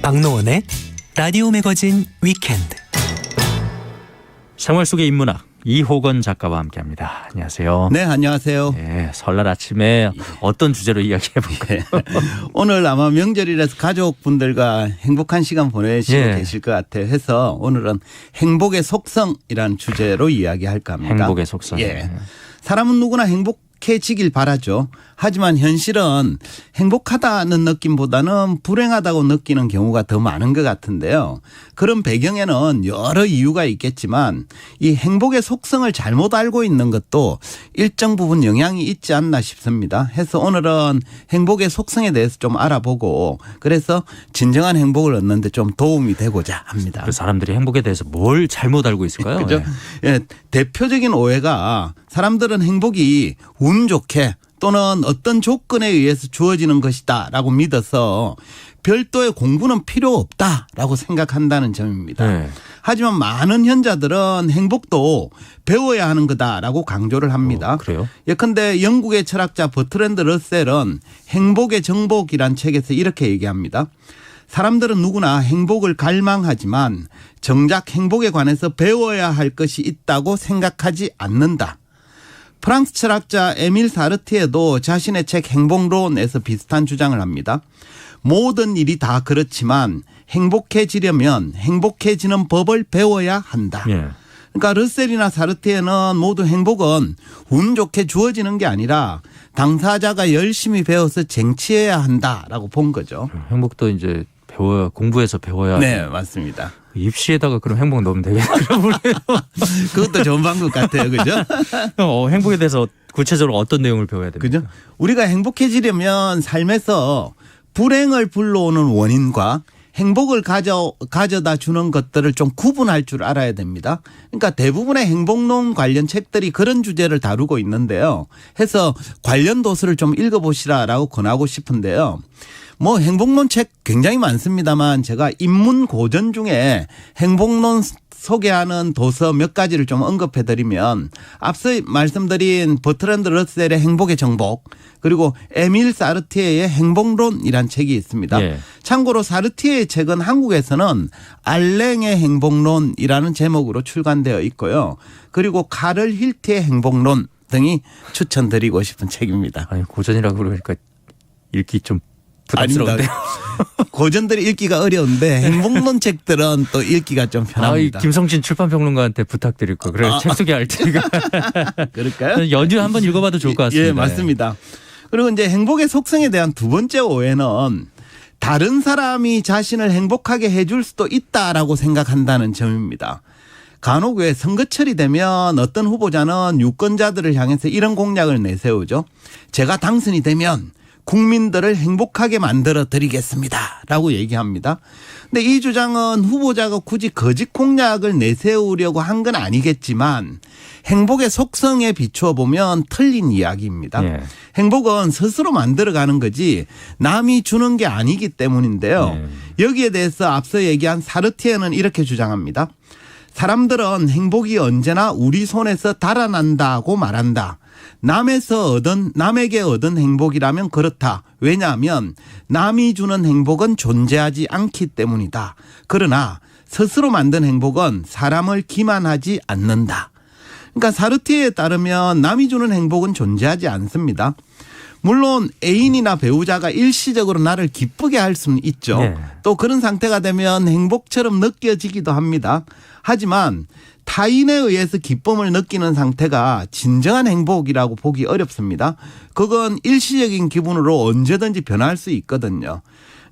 박노원의 라디오 매거진 위켄드. 생활 속의 인문학 이호건 작가와 함께합니다. 안녕하세요. 네, 안녕하세요. 네, 설날 아침에 어떤 주제로 이야기해볼까요? 오늘 아마 명절이라서 가족분들과 행복한 시간 보내시고 계실 것 같아요. 해서 오늘은 행복의 속성이라는 주제로 이야기할까 합니다. 행복의 속성. 예. 사람은 누구나 행복해지길 바라죠. 하지만 현실은 행복하다는 느낌보다는 불행하다고 느끼는 경우가 더 많은 것 같은데요. 그런 배경에는 여러 이유가 있겠지만 이 행복의 속성을 잘못 알고 있는 것도 일정 부분 영향이 있지 않나 싶습니다. 해서 오늘은 행복의 속성에 대해서 좀 알아보고 그래서 진정한 행복을 얻는 데 좀 도움이 되고자 합니다. 그 사람들이 행복에 대해서 뭘 잘못 알고 있을까요? 그죠? 예, 대표적인 오해가 사람들은 행복이 운 좋게 또는 어떤 조건에 의해서 주어지는 것이다 라고 믿어서 별도의 공부는 필요 없다라고 생각한다는 점입니다. 네. 하지만 많은 현자들은 행복도 배워야 하는 거다라고 강조를 합니다. 그래요? 예컨대 영국의 철학자 버트랜드 러셀은 행복의 정복이란 책에서 이렇게 얘기합니다. 사람들은 누구나 행복을 갈망하지만 정작 행복에 관해서 배워야 할 것이 있다고 생각하지 않는다. 프랑스 철학자 에밀 사르티에도 자신의 책 행복론에서 비슷한 주장을 합니다. 모든 일이 다 그렇지만 행복해지려면 행복해지는 법을 배워야 한다. 예. 그러니까 러셀이나 사르티에는 모두 행복은 운 좋게 주어지는 게 아니라 당사자가 열심히 배워서 쟁취해야 한다라고 본 거죠. 행복도 이제 공부해서 배워야. 네, 맞습니다. 입시에다가 그럼 행복 넣으면 되겠네요. 그것도 좋은 방법 같아요. 그죠? 행복에 대해서 구체적으로 어떤 내용을 배워야 됩니까? 그죠? 우리가 행복해지려면 삶에서 불행을 불러오는 원인과 행복을 가져다 주는 것들을 좀 구분할 줄 알아야 됩니다. 그러니까 대부분의 행복론 관련 책들이 그런 주제를 다루고 있는데요. 해서 관련 도서를 좀 읽어보시라라고 권하고 싶은데요. 뭐 행복론 책 굉장히 많습니다만 제가 인문 고전 중에 행복론 소개하는 도서 몇 가지를 좀 언급해 드리면 앞서 말씀드린 버트랜드 러셀의 행복의 정복 그리고 에밀 사르티에의 행복론이란 책이 있습니다. 예. 참고로 사르티에의 책은 한국에서는 알랭의 행복론이라는 제목으로 출간되어 있고요. 그리고 카를 힐트의 행복론 등이 추천드리고 싶은 책입니다. 아니, 고전이라고 그러니까 읽기 좀 부담스러운데요. 고전들이 읽기가 어려운데 행복론 책들은 또 읽기가 좀 편합니다. 김성진 출판평론가한테 부탁드릴 거. 그래 책 소개할 테니까. 그럴까요? 연주 한번 읽어봐도 좋을 것 같습니다. 예, 맞습니다. 그리고 이제 행복의 속성에 대한 두 번째 오해는 다른 사람이 자신을 행복하게 해줄 수도 있다라고 생각한다는 점입니다. 간혹 왜 선거철이 되면 어떤 후보자는 유권자들을 향해서 이런 공약을 내세우죠. 제가 당선이 되면 국민들을 행복하게 만들어 드리겠습니다 라고 얘기합니다. 근데 이 주장은 후보자가 굳이 거짓 공약을 내세우려고 한 건 아니겠지만 행복의 속성에 비추어 보면 틀린 이야기입니다. 예. 행복은 스스로 만들어가는 거지 남이 주는 게 아니기 때문인데요. 여기에 대해서 앞서 얘기한 사르티에는 이렇게 주장합니다. 사람들은 행복이 언제나 우리 손에서 달아난다고 말한다. 남에게 얻은 행복이라면 그렇다. 왜냐하면 남이 주는 행복은 존재하지 않기 때문이다. 그러나 스스로 만든 행복은 사람을 기만하지 않는다. 그러니까 사르티에에 따르면 남이 주는 행복은 존재하지 않습니다. 물론 애인이나 배우자가 일시적으로 나를 기쁘게 할 수는 있죠. 네. 또 그런 상태가 되면 행복처럼 느껴지기도 합니다. 하지만 타인에 의해서 기쁨을 느끼는 상태가 진정한 행복이라고 보기 어렵습니다. 그건 일시적인 기분으로 언제든지 변할 수 있거든요.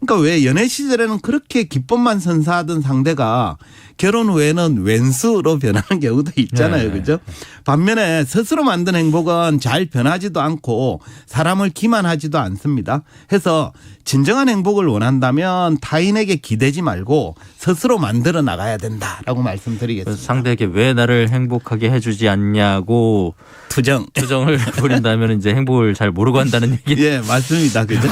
그러니까 왜 연애 시절에는 그렇게 기쁨만 선사하던 상대가 결혼 후에는 왼수로 변하는 경우도 있잖아요. 그죠? 반면에 스스로 만든 행복은 잘 변하지도 않고 사람을 기만하지도 않습니다. 해서 진정한 행복을 원한다면 타인에게 기대지 말고 스스로 만들어 나가야 된다라고 말씀드리겠습니다. 상대에게 왜 나를 행복하게 해주지 않냐고 투정을 부린다면 이제 행복을 잘 모르고 한다는 얘기. 예, 맞습니다. 그죠?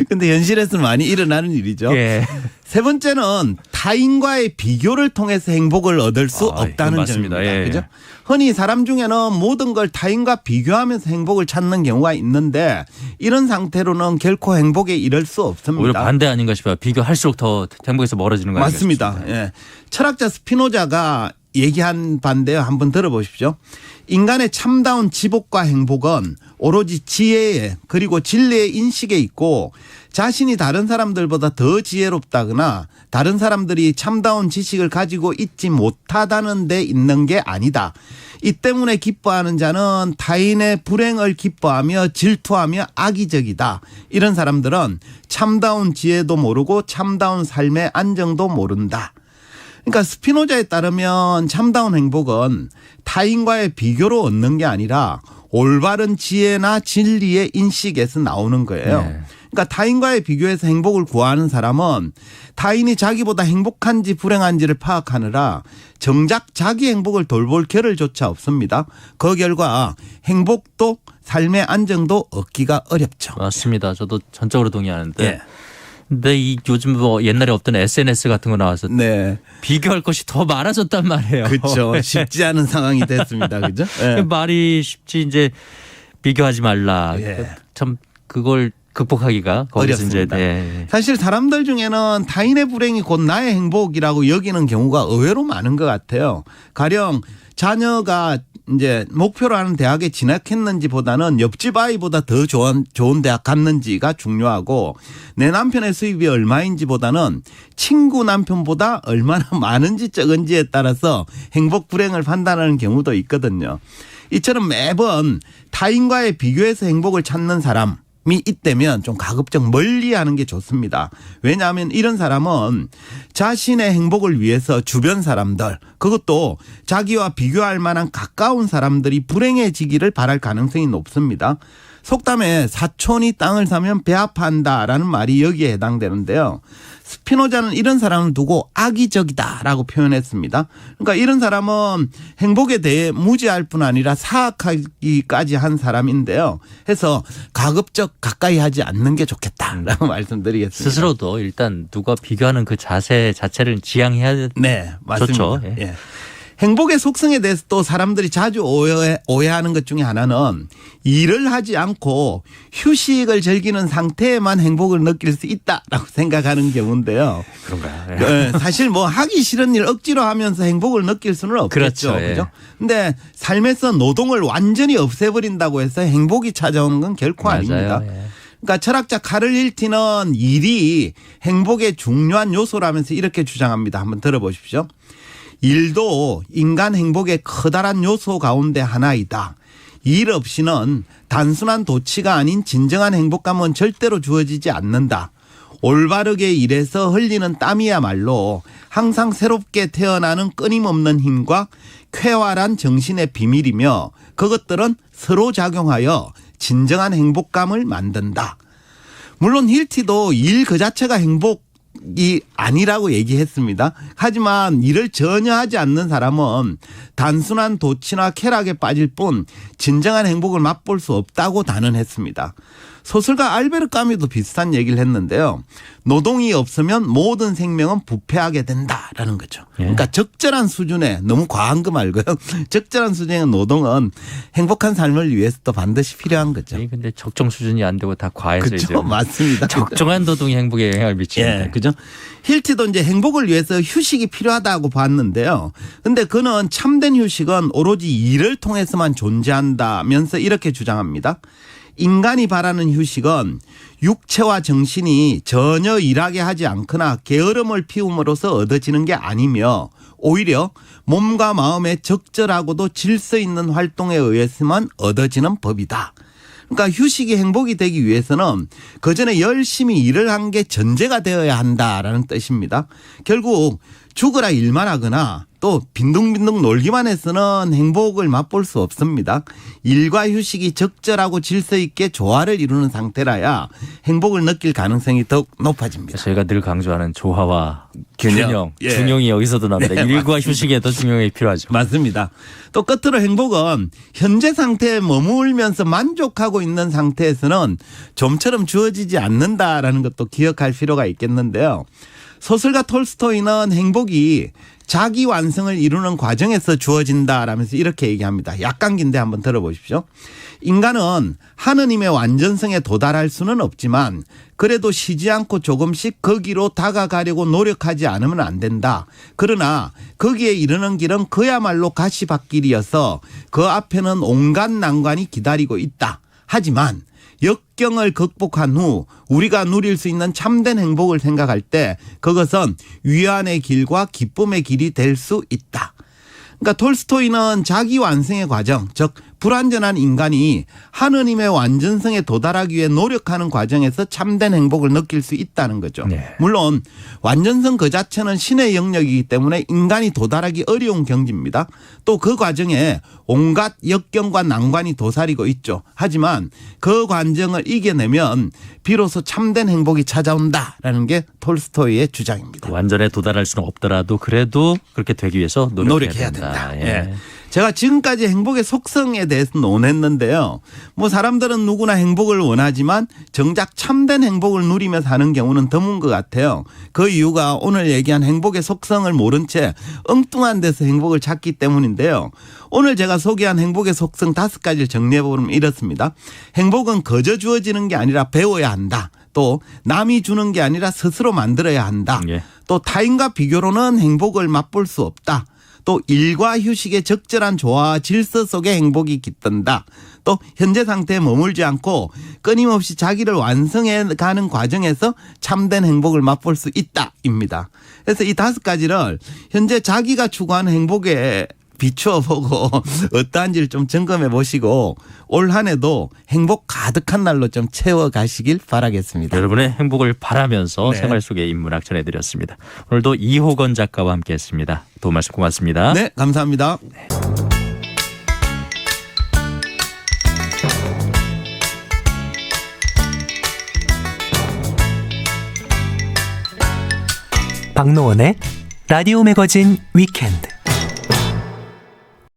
근데 현실 현실에서 많이 일어나는 일이죠. 예. 세 번째는 타인과의 비교를 통해서 행복을 얻을 수 없다는 맞습니다. 점입니다. 예. 그죠? 흔히 사람 중에는 모든 걸 타인과 비교하면서 행복을 찾는 경우가 있는데 이런 상태로는 결코 행복에 이를 수 없습니다. 오히려 반대 아닌가 싶어요. 비교할수록 더 행복에서 멀어지는 거 아니겠습니까? 맞습니다. 예. 철학자 스피노자가 얘기한 반대요. 한번 들어보십시오. 인간의 참다운 지복과 행복은 오로지 지혜에 그리고 진리의 인식에 있고 자신이 다른 사람들보다 더 지혜롭다거나 다른 사람들이 참다운 지식을 가지고 있지 못하다는 데 있는 게 아니다. 이 때문에 기뻐하는 자는 타인의 불행을 기뻐하며 질투하며 악의적이다. 이런 사람들은 참다운 지혜도 모르고 참다운 삶의 안정도 모른다. 그러니까 스피노자에 따르면 참다운 행복은 타인과의 비교로 얻는 게 아니라 올바른 지혜나 진리의 인식에서 나오는 거예요. 네. 그러니까 타인과의 비교해서 행복을 구하는 사람은 타인이 자기보다 행복한지 불행한지를 파악하느라 정작 자기 행복을 돌볼 겨를조차 없습니다. 그 결과 행복도 삶의 안정도 얻기가 어렵죠. 맞습니다. 저도 전적으로 동의하는데. 예. 근데 이 요즘 뭐 옛날에 없던 SNS 같은 거 나와서 네. 비교할 것이 더 많아졌단 말이에요. 그렇죠. 쉽지 않은 상황이 됐습니다. 그죠? 예. 말이 쉽지 이제 비교하지 말라. 예. 참 그걸 극복하기가 거기서 이제 어렵습니다. 네. 사실 사람들 중에는 타인의 불행이 곧 나의 행복이라고 여기는 경우가 의외로 많은 것 같아요. 가령 자녀가 이제 목표로 하는 대학에 진학했는지보다는 옆집 아이보다 더 좋은 대학 갔는지가 중요하고 내 남편의 수입이 얼마인지보다는 친구 남편보다 얼마나 많은지 적은지에 따라서 행복 불행을 판단하는 경우도 있거든요. 이처럼 매번 타인과의 비교해서 행복을 찾는 사람이 있다면 좀 가급적 멀리하는 게 좋습니다. 왜냐하면 이런 사람은 자신의 행복을 위해서 주변 사람들 그것도 자기와 비교할 만한 가까운 사람들이 불행해지기를 바랄 가능성이 높습니다. 속담에 사촌이 땅을 사면 배 아파한다라는 말이 여기에 해당되는데요. 스피노자는 이런 사람을 두고 악의적이다라고 표현했습니다. 그러니까 이런 사람은 행복에 대해 무지할 뿐 아니라 사악하기까지 한 사람인데요. 해서 가급적 가까이 하지 않는 게 좋겠다라고 말씀드리겠습니다. 스스로도 일단 누가 비교하는 그 자세 자체를 지양해야 네, 맞습니다. 좋죠. 예. 예. 행복의 속성에 대해서 또 사람들이 자주 오해하는 것 중에 하나는 일을 하지 않고 휴식을 즐기는 상태에만 행복을 느낄 수 있다라고 생각하는 경우인데요. 그런가요? 네, 사실 뭐 하기 싫은 일 억지로 하면서 행복을 느낄 수는 없겠죠. 그렇죠. 예. 그죠? 근데 삶에서 노동을 완전히 없애버린다고 해서 행복이 찾아오는 건 결코 맞아요. 아닙니다. 예. 그러니까 철학자 카를 힐티는 일이 행복의 중요한 요소라면서 이렇게 주장합니다. 한번 들어보십시오. 일도 인간 행복의 커다란 요소 가운데 하나이다. 일 없이는 단순한 도취가 아닌 진정한 행복감은 절대로 주어지지 않는다. 올바르게 일해서 흘리는 땀이야말로 항상 새롭게 태어나는 끊임없는 힘과 쾌활한 정신의 비밀이며 그것들은 서로 작용하여 진정한 행복감을 만든다. 물론 힐티도 일 그 자체가 행복이 아니라고 얘기했습니다. 하지만 일을 전혀 하지 않는 사람은 단순한 도취나 쾌락에 빠질 뿐 진정한 행복을 맛볼 수 없다고 단언했습니다. 소설가 알베르 까뮤도 비슷한 얘기를 했는데요. 노동이 없으면 모든 생명은 부패하게 된다라는 거죠. 그러니까 적절한 수준의 너무 과한 거 말고요. 적절한 수준의 노동은 행복한 삶을 위해서도 반드시 필요한 거죠. 근데 적정 수준이 안 되고 다 과해서 이제 그렇죠. 맞습니다. 적정한 노동이 행복에 영향을 미치는데. 예, 그죠? 힐티도 이제 행복을 위해서 휴식이 필요하다고 봤는데요. 근데 그는 참된 휴식은 오로지 일을 통해서만 존재한다면서 이렇게 주장합니다. 인간이 바라는 휴식은 육체와 정신이 전혀 일하게 하지 않거나 게으름을 피움으로써 얻어지는 게 아니며 오히려 몸과 마음의 적절하고도 질서 있는 활동에 의해서만 얻어지는 법이다. 그러니까 휴식이 행복이 되기 위해서는 그전에 열심히 일을 한 게 전제가 되어야 한다라는 뜻입니다. 결국 죽으라 일만 하거나 또 빈둥빈둥 놀기만 해서는 행복을 맛볼 수 없습니다. 일과 휴식이 적절하고 질서 있게 조화를 이루는 상태라야 행복을 느낄 가능성이 더욱 높아집니다. 저희가 늘 강조하는 조화와 균형, 예. 중용이 여기서도 나옵니다. 네, 일과 맞습니다. 휴식에도 중용이 필요하죠. 맞습니다. 또 끝으로 행복은 현재 상태에 머물면서 만족하고 있는 상태에서는 좀처럼 주어지지 않는다라는 것도 기억할 필요가 있겠는데요. 소설가 톨스토이는 행복이 자기 완성을 이루는 과정에서 주어진다라면서 이렇게 얘기합니다. 약간 긴데 한번 들어보십시오. 인간은 하느님의 완전성에 도달할 수는 없지만 그래도 쉬지 않고 조금씩 거기로 다가가려고 노력하지 않으면 안 된다. 그러나 거기에 이르는 길은 그야말로 가시밭길이어서 그 앞에는 온갖 난관이 기다리고 있다. 하지만 역경을 극복한 후 우리가 누릴 수 있는 참된 행복을 생각할 때 그것은 위안의 길과 기쁨의 길이 될 수 있다. 그러니까 톨스토이는 자기 완성의 과정, 즉 불완전한 인간이 하느님의 완전성에 도달하기 위해 노력하는 과정에서 참된 행복을 느낄 수 있다는 거죠. 네. 물론 완전성 그 자체는 신의 영역이기 때문에 인간이 도달하기 어려운 경지입니다. 또 그 과정에 온갖 역경과 난관이 도사리고 있죠. 하지만 그 과정을 이겨내면 비로소 참된 행복이 찾아온다라는 게 톨스토이의 주장입니다. 완전에 도달할 수는 없더라도 그래도 그렇게 되기 위해서 노력해야 된다. 예. 제가 지금까지 행복의 속성에 대해서 논했는데요. 뭐 사람들은 누구나 행복을 원하지만 정작 참된 행복을 누리며 사는 경우는 드문 것 같아요. 그 이유가 오늘 얘기한 행복의 속성을 모른 채 엉뚱한 데서 행복을 찾기 때문인데요. 오늘 제가 소개한 행복의 속성 5가지를 정리해보면 이렇습니다. 행복은 거저 주어지는 게 아니라 배워야 한다. 또 남이 주는 게 아니라 스스로 만들어야 한다. 예. 또 타인과 비교로는 행복을 맛볼 수 없다. 또 일과 휴식의 적절한 조화와 질서 속에 행복이 깃든다. 또 현재 상태에 머물지 않고 끊임없이 자기를 완성해 가는 과정에서 참된 행복을 맛볼 수 있다입니다. 그래서 이 5가지를 현재 자기가 추구하는 행복에 비추어 보고 어떠한지를 좀 점검해 보시고 올 한 해도 행복 가득한 날로 좀 채워 가시길 바라겠습니다. 여러분의 행복을 바라면서 네. 생활 속의 인문학 전해드렸습니다. 오늘도 이호건 작가와 함께했습니다. 도움 말씀 고맙습니다. 네, 감사합니다. 박노원의 라디오 매거진 위켄드.